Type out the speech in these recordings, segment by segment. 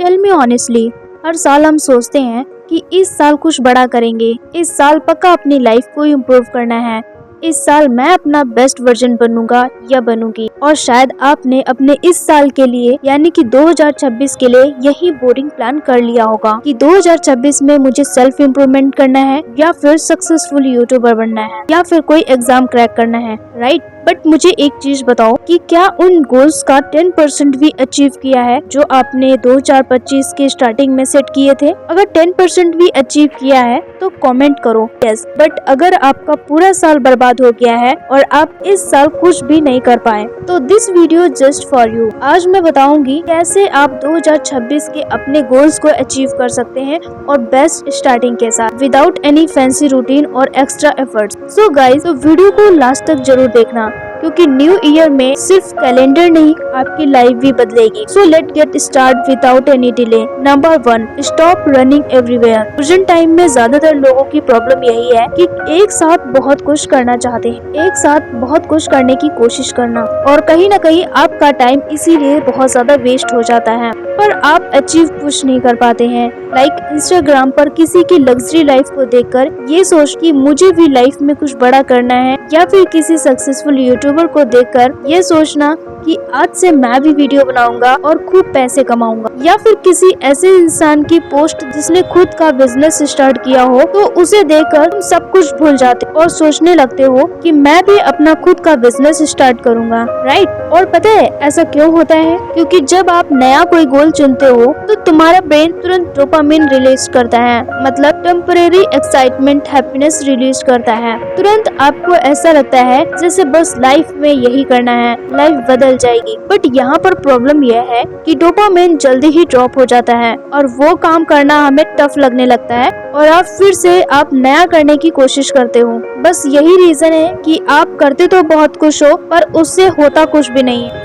Tell me honestly, हर साल हम सोचते हैं कि इस साल कुछ बड़ा करेंगे, इस साल पक्का अपनी लाइफ को इम्प्रूव करना है, इस साल मैं अपना बेस्ट वर्जन बनूंगा या बनूंगी। और शायद आपने अपने इस साल के लिए यानी कि 2026 के लिए यही बोरिंग प्लान कर लिया होगा कि 2026 में मुझे सेल्फ इम्प्रूवमेंट करना है या फिर सक्सेसफुल यूट्यूबर बनना है या फिर कोई एग्जाम क्रैक करना है, राइट। बट मुझे एक चीज बताओ कि क्या उन गोल्स का 10% भी अचीव किया है जो आपने 2025 के स्टार्टिंग में सेट किए थे? अगर 10% भी अचीव किया है तो कमेंट करो यस। बट अगर आपका पूरा साल बर्बाद हो गया है और आप इस साल कुछ भी नहीं कर पाए तो this video just for you. आज मैं बताऊंगी कैसे आप 2026 के अपने गोल्स को अचीव कर सकते हैं और बेस्ट स्टार्टिंग के साथ विदाउट एनी फैंसी रूटीन और एक्स्ट्रा एफर्ट्स। सो गाइस, तो वीडियो को लास्ट तक जरूर देखना क्योंकि न्यू ईयर में सिर्फ कैलेंडर नहीं आपकी लाइफ भी बदलेगी। So let get start without any delay. Number 1, stop running everywhere. Present time में ज्यादातर लोगों की प्रॉब्लम यही है कि एक साथ बहुत कुछ करना चाहते हैं, एक साथ बहुत कुछ करने की कोशिश करना, और कहीं न कहीं आपका टाइम इसीलिए बहुत ज्यादा वेस्ट हो जाता है पर आप अचीव कुछ नहीं कर पाते हैं। लाइक इंस्टाग्राम पर किसी की लग्जरी लाइफ को देखकर ये सोच कि मुझे भी लाइफ में कुछ बड़ा करना है, या फिर किसी सक्सेसफुल यूट्यूबर को देखकर ये सोचना कि आज से मैं भी वीडियो बनाऊंगा और खूब पैसे कमाऊंगा, या फिर किसी ऐसे इंसान की पोस्ट जिसने खुद का बिजनेस स्टार्ट किया हो तो उसे देखकर तुम सब कुछ भूल जाते और सोचने लगते हो कि मैं भी अपना खुद का बिजनेस स्टार्ट करूंगा, राइट। और पता है ऐसा क्यों होता है? क्योंकि जब आप नया कोई गोल चुनते हो तो तुम्हारा ब्रेन तुरंत डोपामिन रिलीज करता है, मतलब टेम्परेरी एक्साइटमेंट हैप्पीनेस रिलीज करता है। तुरंत आपको ऐसा लगता है जैसे बस लाइफ में यही करना है, लाइफ बदल जाएगी। बट यहाँ पर प्रॉब्लम यह है कि डोपामिन जल्दी ही ड्रॉप हो जाता है और वो काम करना हमें टफ लगने लगता है और आप फिर से आप नया करने की कोशिश करते हो। बस यही रीजन है कि आप करते तो बहुत कुछ हो पर उससे होता कुछ भी नहीं है।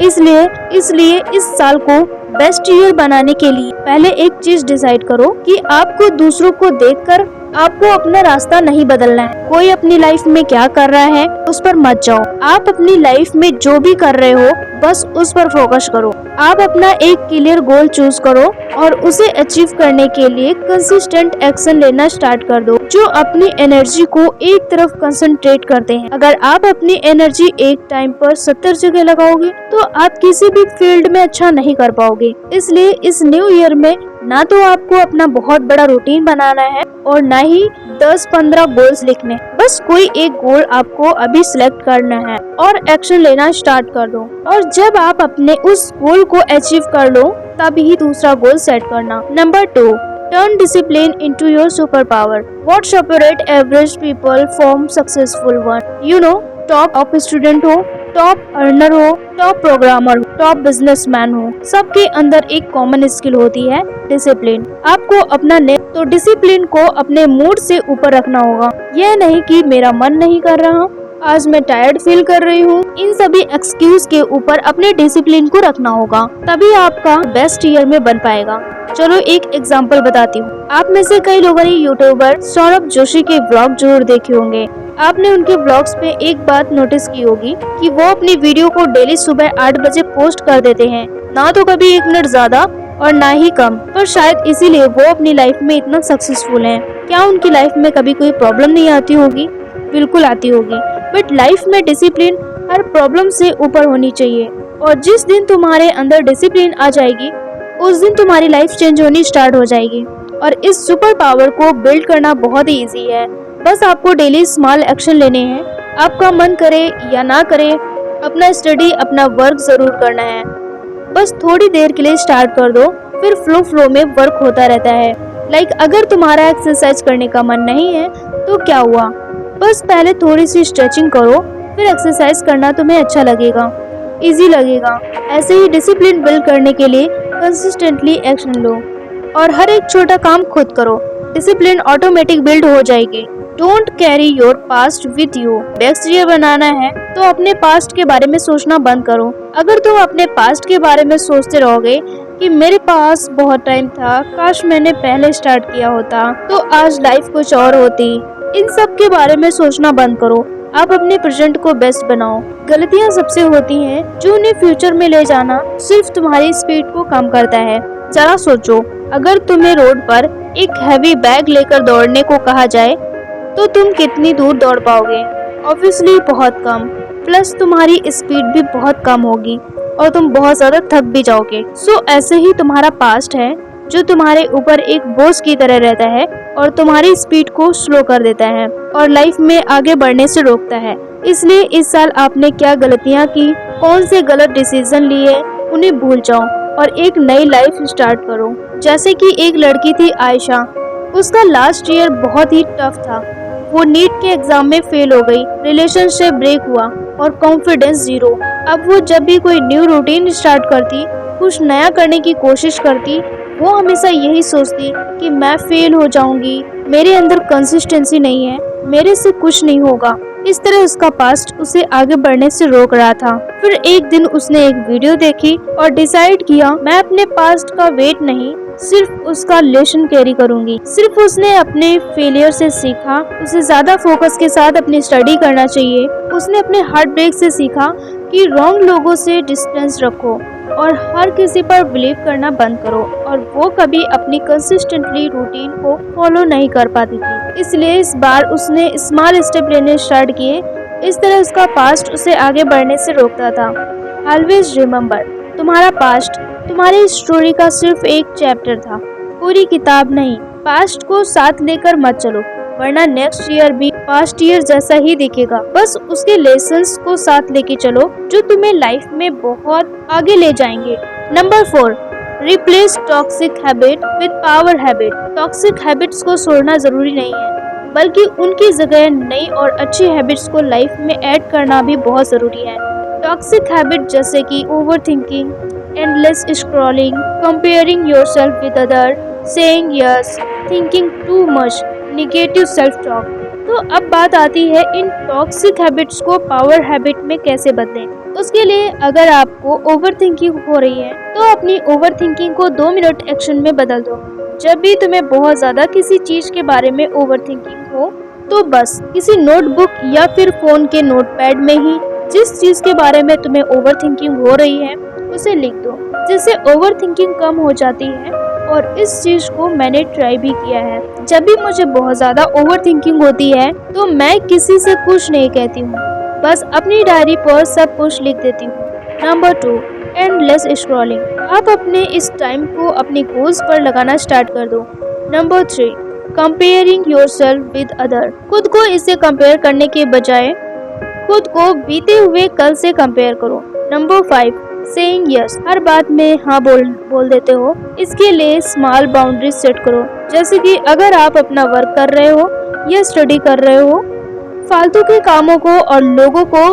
इसलिए इस साल को बेस्ट ईयर बनाने के लिए पहले एक चीज डिसाइड करो कि आपको दूसरों को देखकर आपको अपना रास्ता नहीं बदलना है। कोई अपनी लाइफ में क्या कर रहा है उस पर मत जाओ, आप अपनी लाइफ में जो भी कर रहे हो बस उस पर फोकस करो। आप अपना एक क्लियर गोल चूज करो और उसे अचीव करने के लिए कंसिस्टेंट एक्शन लेना स्टार्ट कर दो जो अपनी एनर्जी को एक तरफ कंसंट्रेट करते हैं। अगर आप अपनी एनर्जी एक टाइम पर 70 जगह लगाओगे तो आप किसी भी फील्ड में अच्छा नहीं कर पाओगे। इसलिए इस न्यू ईयर में ना तो आपको अपना बहुत बड़ा रूटीन बनाना है और ना ही 10-15 गोल्स लिखने, बस कोई एक गोल आपको अभी सिलेक्ट करना है और एक्शन लेना स्टार्ट कर दो। और जब आप अपने उस गोल को अचीव कर लो तब ही दूसरा गोल सेट करना। Number 2, turn discipline into your super power. What separate average people from successful one? You know, top student हो, टॉप अर्नर हो, टॉप प्रोग्रामर हो, टॉप बिजनेसमैन हो, सबके अंदर एक कॉमन स्किल होती है डिसिप्लिन। आपको अपना तो डिसिप्लिन को अपने मूड से ऊपर रखना होगा। यह नहीं कि मेरा मन नहीं कर रहा, आज मैं टायर्ड फील कर रही हूँ, इन सभी एक्सक्यूज के ऊपर अपने डिसिप्लिन को रखना होगा, तभी आपका बेस्ट ईयर में बन पाएगा। चलो एक एग्जांपल बताती हूँ। आप में से कई लोगों ने यूट्यूबर सौरभ जोशी के ब्लॉग जरूर देखे होंगे। आपने उनके ब्लॉग्स पे एक बात नोटिस की होगी कि वो अपनी वीडियो को डेली सुबह 8 बजे पोस्ट कर देते हैं, ना तो कभी 1 मिनट ज्यादा और ना ही कम। पर शायद इसीलिए वो अपनी लाइफ में इतना सक्सेसफुल हैं। क्या उनकी लाइफ में कभी कोई प्रॉब्लम नहीं आती होगी? बिल्कुल आती होगी। बट लाइफ में डिसिप्लिन हर प्रॉब्लम से ऊपर होनी चाहिए, और जिस दिन तुम्हारे अंदर डिसिप्लिन आ जाएगी उस दिन तुम्हारी लाइफ चेंज होनी स्टार्ट हो जाएगी। और इस सुपर पावर को बिल्ड करना बहुत ही इजी है। बस आपको डेली स्मॉल एक्शन लेने हैं। आपका मन करे या ना करे, अपना स्टडी, अपना वर्क जरूर करना है। बस थोड़ी देर के लिए स्टार्ट कर दो, फिर फ्लो में वर्क होता रहता है। लाइक अगर तुम्हारा एक्सरसाइज करने का मन नहीं है तो क्या हुआ, बस पहले थोड़ी सी स्ट्रेचिंग करो, फिर एक्सरसाइज करना तुम्हें अच्छा लगेगा, इजी लगेगा। ऐसे ही डिसिप्लिन बिल्ड करने के लिए कंसिस्टेंटली एक्शन लो और हर एक छोटा काम खुद करो। डिसिप्लिन ऑटोमेटिक बिल्ड हो जाएगी। Don't carry your past with you. Next year बनाना है तो अपने पास्ट के बारे में सोचना बंद करो। अगर तुम अपने पास्ट के बारे में सोचते रहोगे कि मेरे पास बहुत टाइम था, काश मैंने पहले स्टार्ट किया होता तो आज लाइफ कुछ और होती, इन सब के बारे में सोचना बंद करो। आप अपने प्रेजेंट को बेस्ट बनाओ। गलतियाँ सबसे होती हैं जो उन्हें फ्यूचर में ले जाना सिर्फ तुम्हारी स्पीड को कम करता है। जरा सोचो, अगर तुम्हें रोड पर एक हैवी बैग लेकर दौड़ने को कहा जाए तो तुम कितनी दूर दौड़ पाओगे? ऑब्वियसली बहुत कम, प्लस तुम्हारी स्पीड भी बहुत कम होगी और तुम बहुत ज्यादा थक भी जाओगे। सो ऐसे ही तुम्हारा पास्ट है जो तुम्हारे ऊपर एक बोझ की तरह रहता है और तुम्हारी स्पीड को स्लो कर देता है और लाइफ में आगे बढ़ने से रोकता है। इसलिए इस साल आपने क्या गलतियाँ की, कौन से गलत डिसीजन लिए, उन्हें भूल जाओ और एक नई लाइफ स्टार्ट करो। जैसे कि एक लड़की थी आयशा, उसका लास्ट ईयर बहुत ही टफ था। वो नीट के एग्जाम में फेल हो गई, रिलेशनशिप ब्रेक हुआ और कॉन्फिडेंस जीरो। अब वो जब भी कोई न्यू रूटीन स्टार्ट करती, कुछ नया करने की कोशिश करती, वो हमेशा यही सोचती कि मैं फेल हो जाऊंगी, मेरे अंदर कंसिस्टेंसी नहीं है, मेरे से कुछ नहीं होगा। इस तरह उसका पास्ट उसे आगे बढ़ने से रोक रहा था। फिर एक दिन उसने एक वीडियो देखी और डिसाइड किया, मैं अपने पास्ट का वेट नहीं, सिर्फ उसका लेसन कैरी करूंगी। सिर्फ उसने अपने फेलियर से सीखा, उसे ज्यादा फोकस के साथ अपनी स्टडी करना चाहिए। उसने अपने हार्ट ब्रेक से सीखा कि रॉन्ग लोगों से डिस्टेंस रखो और हर किसी पर बिलीव करना बंद करो, और वो कभी अपनी कंसिस्टेंटली रूटीन को फॉलो नहीं कर पाती थी। इसलिए इस बार उसने स्मॉल स्टेप लेने स्टार्ट किए। इस तरह उसका पास्ट उसे आगे बढ़ने से रोकता था। ऑलवेज रिमेम्बर, तुम्हारा पास्ट तुम्हारी स्टोरी का सिर्फ एक चैप्टर था, पूरी किताब नहीं। पास्ट को साथ लेकर मत चलो, वरना नेक्स्ट ईयर भी पास्ट ईयर जैसा ही दिखेगा। बस उसके लेसन्स को साथ लेके चलो जो तुम्हें लाइफ में बहुत आगे ले जाएंगे। Number 4, replace toxic habit with power habit. Toxic habits को छोड़ना जरूरी नहीं है, बल्कि उनकी जगह नई और अच्छी हैबिट्स को लाइफ में ऐड करना भी बहुत जरूरी है। टॉक्सिक हैबिट जैसे कि overthinking, endless scrolling, comparing yourself with other, saying yes, thinking too much, negative self-talk। तो अब बात आती है इन टॉक्सिक हैबिट्स को पावर हैबिट में कैसे बदलें। उसके लिए अगर आपको ओवरथिंकिंग हो रही है तो अपनी ओवरथिंकिंग को 2 मिनट एक्शन में बदल दो। जब भी तुम्हें बहुत ज्यादा किसी चीज के बारे में ओवरथिंकिंग हो तो बस किसी नोटबुक या फिर फोन के नोटपैड में ही जिस चीज के बारे में तुम्हें ओवरथिंकिंग हो रही है उसे लिख दो, जिससे ओवरथिंकिंग कम हो जाती है। और इस चीज को मैंने ट्राई भी किया है। जब भी मुझे बहुत ज्यादा ओवरथिंकिंग होती है तो मैं किसी से कुछ नहीं कहती हूँ, बस अपनी डायरी पर सब कुछ लिख देती हूँ। Number 2, endless scrolling. आप अपने इस टाइम को अपने गोल्स पर लगाना स्टार्ट कर दो। Number 3, comparing yourself with other. खुद को इससे कंपेयर करने के बजाय खुद को बीते हुए कल से कंपेयर करो। Number 5, saying yes. हर बात में हाँ बोल देते हो। इसके लिए स्मॉल बाउंड्रीज सेट करो, जैसे कि अगर आप अपना वर्क कर रहे हो या स्टडी कर रहे हो, फालतू के कामों को और लोगों को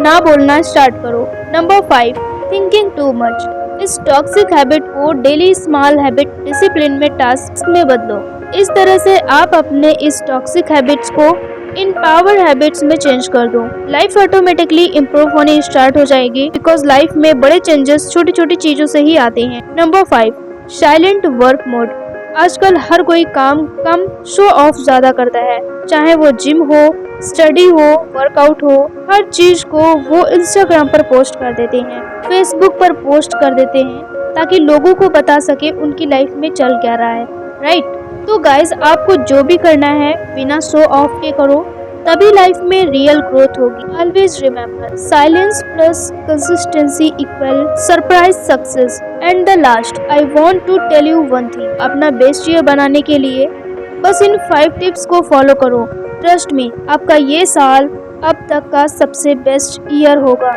ना बोलना स्टार्ट करो। Number 5, thinking too much. इस टॉक्सिक हैबिट को डेली स्मॉल हैबिट डिसिप्लिन में टास्क में बदलो। इस तरह से आप अपने इस टॉक्सिक हैबिट्स को इन पावर हैबिट्स में चेंज कर दो। लाइफ ऑटोमेटिकली इम्प्रूव होनी स्टार्ट हो जाएगी, बिकॉज लाइफ में बड़े चेंजेस छोटी छोटी चीजों से ही आते हैं। Number 5, silent work mode. आजकल हर कोई काम कम शो ऑफ ज्यादा करता है, चाहे वो जिम हो, स्टडी हो, वर्कआउट हो। हर चीज को वो इंस्टाग्राम पर पोस्ट कर देते हैं, फेसबुक पर पोस्ट कर देते हैं, ताकि लोगों को बता सके उनकी लाइफ में चल क्या रहा है, राइट। तो गाइज, आपको जो भी करना है बिना शो ऑफ के करो, तभी लाइफ में रियल ग्रोथ होगी। Always remember, silence plus consistency equal surprise success. And the last, I want to tell you one thing. अपना बेस्ट ईयर बनाने के लिए बस इन 5 टिप्स को फॉलो करो। ट्रस्ट मी, आपका ये साल अब तक का सबसे बेस्ट ईयर होगा।